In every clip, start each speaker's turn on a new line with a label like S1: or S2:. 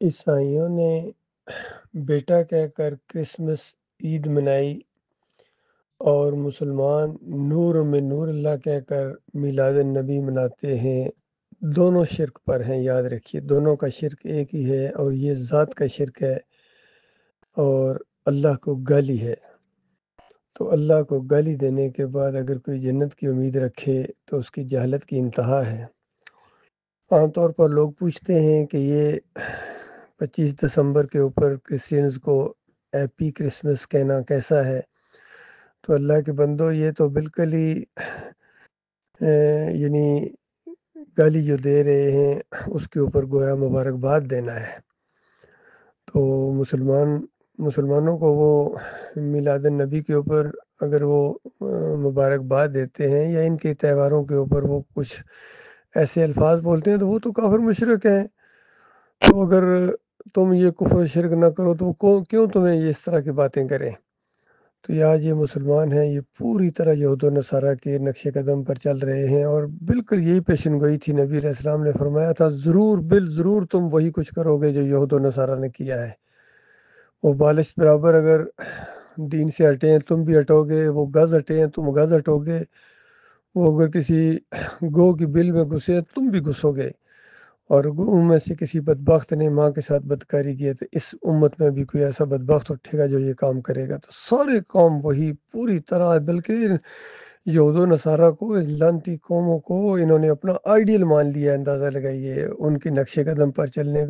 S1: عیسائیوں نے بیٹا کہہ کر کرسمس عید منائی اور مسلمان نور میں نور اللہ کہہ کر میلاد النبی مناتے ہیں۔ دونوں شرک پر ہیں، یاد رکھیے دونوں کا شرک ایک ہی ہے، اور یہ ذات کا شرک ہے اور اللہ کو گالی ہے۔ تو اللہ کو گالی دینے کے بعد اگر کوئی جنت کی امید رکھے تو اس کی جہالت کی انتہا ہے۔ عام طور پر لوگ پوچھتے ہیں کہ یہ 25 دسمبر کے اوپر کرسچنز کو ہیپی کرسمس کہنا کیسا ہے؟ تو اللہ کے بندو، یہ تو بالکل ہی یعنی گالی جو دے رہے ہیں اس کے اوپر گویا مبارکباد دینا ہے۔ تو مسلمانوں کو وہ میلاد النبی کے اوپر اگر وہ مبارکباد دیتے ہیں یا ان کے تہواروں کے اوپر وہ کچھ ایسے الفاظ بولتے ہیں تو وہ تو کافر مشرک ہیں۔ تو اگر تم یہ کفر و شرک نہ کرو تو کیوں تمہیں یہ اس طرح کی باتیں کریں؟ تو یہ آج یہ مسلمان ہیں، یہ پوری طرح یہود و نصارہ کے نقش قدم پر چل رہے ہیں، اور بالکل یہی پیشن گوئی تھی۔ نبی علیہ السلام نے فرمایا تھا ضرور تم وہی کچھ کرو گے جو یہود و نصارہ نے کیا ہے۔ وہ بالش برابر اگر دین سے ہٹے ہیں تم بھی ہٹو گے، وہ گز ہٹے ہیں تم گز ہٹو گے، وہ اگر کسی گو کی بل میں گھسے تم بھی گھسو گے، اور ان میں سے کسی بدبخت نے ماں کے ساتھ بدکاری کی ہے تو اس امت میں بھی کوئی ایسا بدبخت اٹھے گا جو یہ کام کرے گا۔ تو سارے قوم وہی پوری طرح، بلکہ یہود و نصارہ کو، اس لعنتی قوموں کو انہوں نے اپنا آئیڈیل مان لیا ہے۔ اندازہ لگائیے، ان کے نقش قدم پر چلنے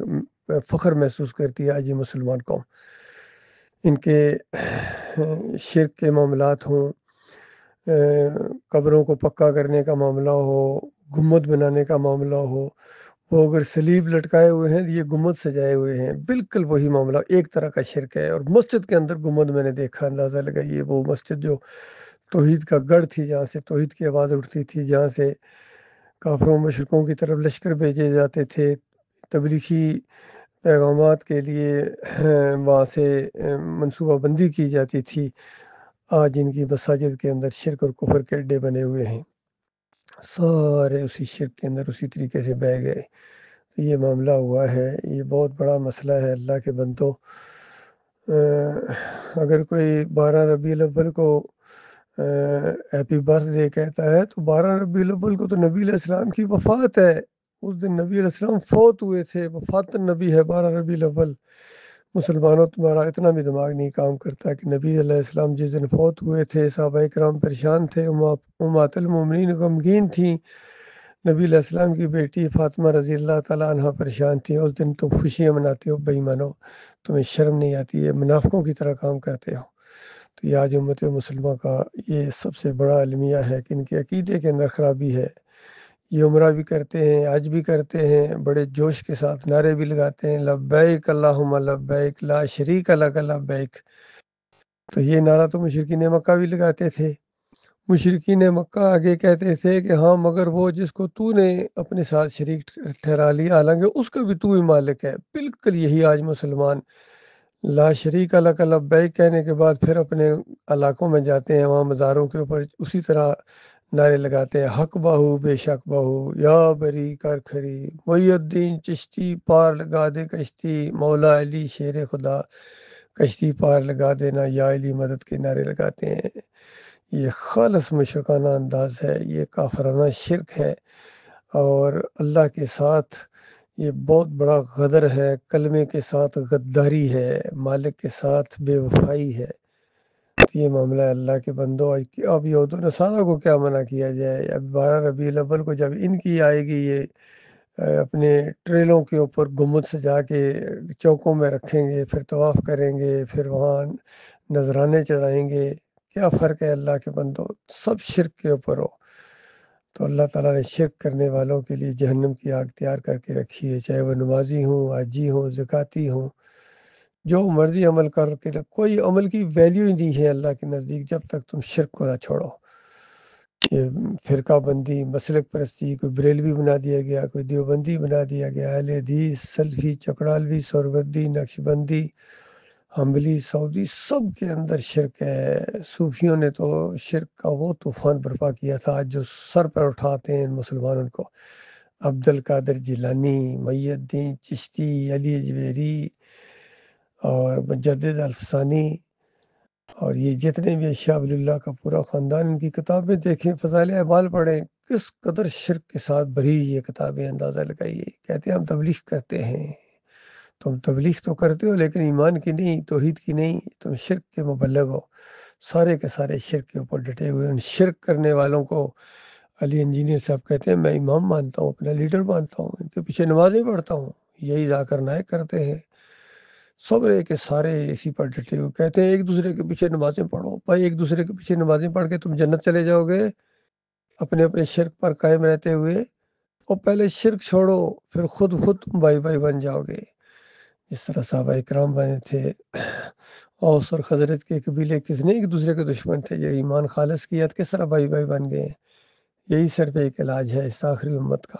S1: فخر محسوس کرتی ہے آج یہ مسلمان قوم۔ ان کے شرک کے معاملات ہوں، قبروں کو پکا کرنے کا معاملہ ہو، گنبد بنانے کا معاملہ ہو، وہ اگر سلیب لٹکائے ہوئے ہیں یہ گنبد سجائے ہوئے ہیں، بالکل وہی معاملہ ایک طرح کا شرک ہے۔ اور مسجد کے اندر گنبد میں نے دیکھا، اندازہ لگائیے، وہ مسجد جو توحید کا گڑھ تھی، جہاں سے توحید کی آواز اٹھتی تھی، جہاں سے کافروں مشرکوں کی طرف لشکر بھیجے جاتے تھے تبلیغی پیغامات کے لیے، وہاں سے منصوبہ بندی کی جاتی تھی، آج ان کی مساجد کے اندر شرک اور کفر کے اڈے بنے ہوئے ہیں، سارے اسی شرک کے اندر اسی طریقے سے بہہ گئے۔ تو یہ معاملہ ہوا ہے، یہ بہت بڑا مسئلہ ہے اللہ کے بندوں۔ اگر کوئی 12 ربیع الاول کو ہیپی برتھ ڈے کہتا ہے تو 12 ربیع الاول کو تو نبی علیہ السلام کی وفات ہے، اس دن نبی علیہ السلام فوت ہوئے تھے، وفات النبی ہے 12 ربیع الاول۔ مسلمانوں، تمہارا اتنا بھی دماغ نہیں کام کرتا کہ نبی علیہ السلام جس دن فوت ہوئے تھے صحابہ کرام پریشان تھے، امہات المومنین غمگین تھیں، نبی علیہ السلام کی بیٹی فاطمہ رضی اللہ تعالیٰ عنہ پریشان تھیں، اس دن تم خوشیاں مناتے ہو؟ بے ایمانو، تمہیں شرم نہیں آتی ہے؟ منافقوں کی طرح کام کرتے ہو۔ تو یہ آج امت مسلمہ کا یہ سب سے بڑا المیہ ہے کہ ان کے عقیدے کے اندر خرابی ہے۔ یہ عمرہ بھی کرتے ہیں، حج بھی کرتے ہیں، بڑے جوش کے ساتھ نعرے بھی لگاتے ہیں، لبیک اللہم لبیک لا شریک لک لبیک۔ تو یہ نعرہ تو مشرکین مکہ بھی لگاتے تھے۔ مشرکین مکہ آگے کہتے تھے کہ ہاں مگر وہ جس کو تو نے اپنے ساتھ شریک ٹھہرا لیا، حالانکہ اس کا بھی تو ہی مالک ہے۔ بالکل یہی آج مسلمان لا شریک لک لبیک کہنے کے بعد پھر اپنے علاقوں میں جاتے ہیں، وہاں مزاروں کے اوپر اسی طرح نعرے لگاتے ہیں، حق بہو بے شک بہو، یا بری کر کھری، محی الدین چشتی پار لگا دے کشتی، مولا علی شیر خدا کشتی پار لگا دینا، یا علی مدد کے نعرے لگاتے ہیں۔ یہ خالص مشرکانہ انداز ہے، یہ کافرانہ شرک ہے، اور اللہ کے ساتھ یہ بہت بڑا غدر ہے، کلمے کے ساتھ غداری ہے، مالک کے ساتھ بے وفائی ہے۔ تو یہ معاملہ ہے اللہ کے بندو۔ اب یہود و نصارہ کو کیا منع کیا جائے؟ اب 12 ربیع الاول کو جب ان کی آئے گی، یہ اپنے ٹریلوں کے اوپر گنبد سجا کے چوکوں میں رکھیں گے، پھر طواف کریں گے، پھر وہاں نذرانے چڑھائیں گے، کیا فرق ہے اللہ کے بندو؟ سب شرک کے اوپر ہو۔ تو اللہ تعالیٰ نے شرک کرنے والوں کے لیے جہنم کی آگ تیار کر کے رکھی ہے، چاہے وہ نمازی ہوں، حاجی ہوں، زکاتی ہوں، جو مرضی عمل کر کے، کوئی عمل کی ویلیو ہی نہیں ہے اللہ کے نزدیک جب تک تم شرک کو نہ چھوڑو۔ یہ فرقہ بندی، مسلک پرستی، کوئی بریلوی بنا دیا گیا، کوئی دیوبندی بنا دیا گیا، اہل حدیث، سلفی، چکڑالوی، سہروردی، نقشبندی، حنبلی، سعودی، سب کے اندر شرک ہے۔ صوفیوں نے تو شرک کا وہ طوفان برپا کیا تھا، آج جو سر پر اٹھاتے ہیں ان مسلمانوں کو، عبد القادر جیلانی، محی الدین چشتی، علی اجمیری اور مجدد الفسانی، اور یہ جتنے بھی شاہ ولی اللہ کا پورا خاندان، ان کی کتابیں دیکھیں، فضائل اعمال پڑھیں، کس قدر شرک کے ساتھ بھری یہ کتابیں، اندازہ لگائیے۔ کہتے ہیں ہم تبلیغ کرتے ہیں، تم تبلیغ تو کرتے ہو لیکن ایمان کی نہیں، توحید کی نہیں، تم شرک کے مبلغ ہو، سارے کے سارے شرک کے اوپر ڈٹے ہوئے۔ ان شرک کرنے والوں کو علی انجینئر صاحب کہتے ہیں میں امام مانتا ہوں، اپنا لیڈر مانتا ہوں، ان کے پیچھے نمازیں پڑھتا ہوں، یہی ذاکر نائک کرتے ہیں، سب کے سارے اسی پر ڈٹے ہوئے۔ کہتے ہیں ایک دوسرے کے پیچھے نمازیں پڑھو، بھائی ایک دوسرے کے پیچھے نمازیں پڑھ کے تم جنت چلے جاؤ گے اپنے اپنے شرک پر قائم رہتے ہوئے، اور پہلے شرک چھوڑو پھر خود تم بھائی بھائی بن جاؤ گے، جس طرح صحابہ اکرام بنے تھے۔ اوس اور خزرج کے قبیلے کس نے ایک دوسرے کے دشمن تھے، جو ایمان خالص کیا کس طرح بھائی بھائی بن گئے۔ یہی صرف ایک علاج ہے اس آخری امت کا۔